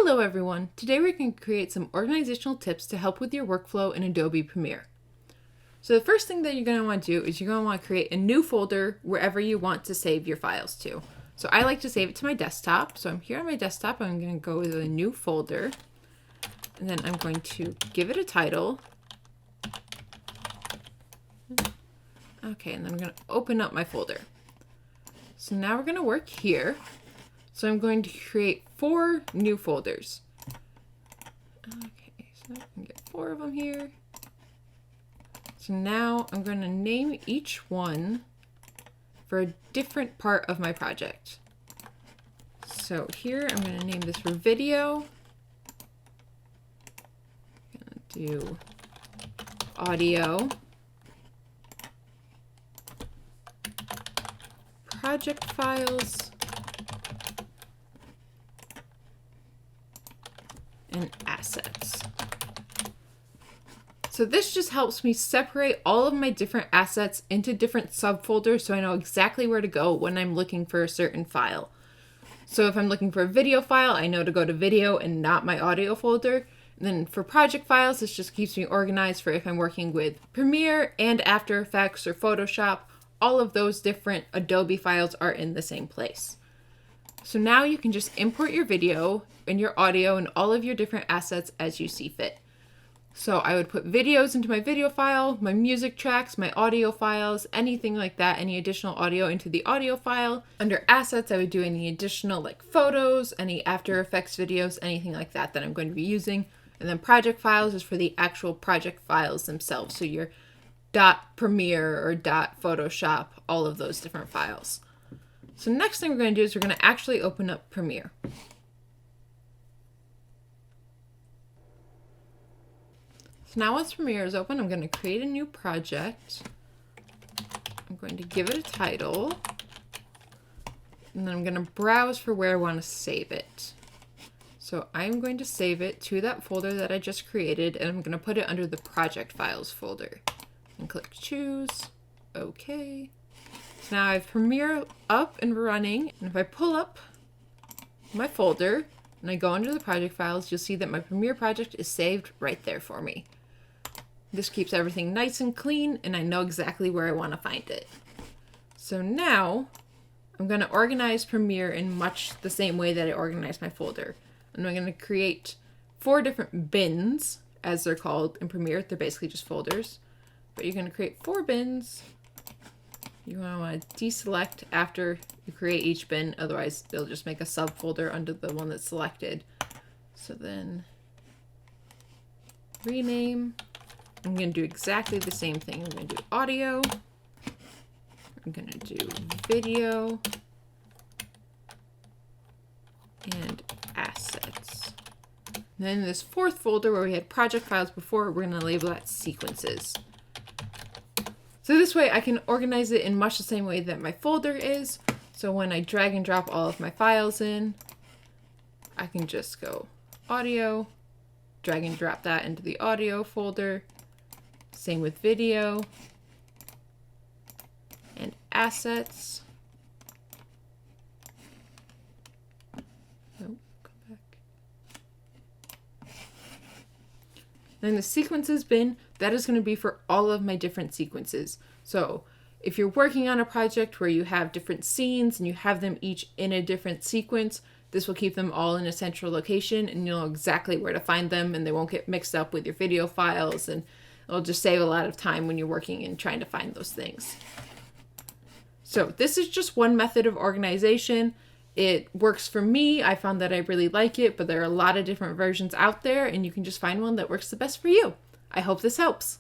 Hello everyone! Today we're going to create some organizational tips to help with your workflow in Adobe Premiere. So the first thing that you're going to want to do is you're going to want to create a new folder wherever you want to save your files to. So I like to save it to my desktop. So I'm here on my desktop. I'm going to go with a new folder. And then I'm going to give it a title. Okay, and then I'm going to open up my folder. So now we're going to work here. So I'm going to create 4 new folders. Okay, so I can get 4 of them here. So now I'm going to name each one for a different part of my project. So here I'm going to name this for video. I'm going to do audio, project files, and assets. So this just helps me separate all of my different assets into different subfolders so I know exactly where to go when I'm looking for a certain file. So if I'm looking for a video file, I know to go to video and not my audio folder. And then for project files, this just keeps me organized for if I'm working with Premiere and After Effects or Photoshop. All of those different Adobe files are in the same place. So now you can just import your video and your audio and all of your different assets as you see fit. So I would put videos into my video file, my music tracks, my audio files, anything like that, any additional audio into the audio file. Under assets, I would do any additional like photos, any After Effects videos, anything like that that I'm going to be using. And then project files is for the actual project files themselves. So your .premiere or .photoshop, all of those different files. So next thing we're going to do is we're going to actually open up Premiere. So now once Premiere is open, I'm going to create a new project. I'm going to give it a title. And then I'm going to browse for where I want to save it. So I'm going to save it to that folder that I just created, and I'm going to put it under the project files folder. And click choose. Okay. So now I have Premiere up and running. And if I pull up my folder and I go under the project files, you'll see that my Premiere project is saved right there for me. This keeps everything nice and clean, and I know exactly where I want to find it. So now I'm going to organize Premiere in much the same way that I organize my folder. And I'm going to create 4 different bins, as they're called in Premiere. They're basically just folders. But you're going to create 4 bins. You want to deselect after you create each bin, otherwise they'll just make a subfolder under the one that's selected. So then rename. I'm going to do exactly the same thing. I'm going to do audio. I'm going to do video and assets. And then this 4th folder where we had project files before, we're going to label that sequences. So this way I can organize it in much the same way that my folder is. So when I drag and drop all of my files in, I can just go audio, drag and drop that into the audio folder. Same with video and assets. Nope, go back. Then the sequences bin, that is going to be for all of my different sequences. So if you're working on a project where you have different scenes and you have them each in a different sequence, this will keep them all in a central location and you'll know exactly where to find them and they won't get mixed up with your video files, and it'll just save a lot of time when you're working and trying to find those things. So this is just one method of organization. It works for me. I found that I really like it, but there are a lot of different versions out there and you can just find one that works the best for you. I hope this helps.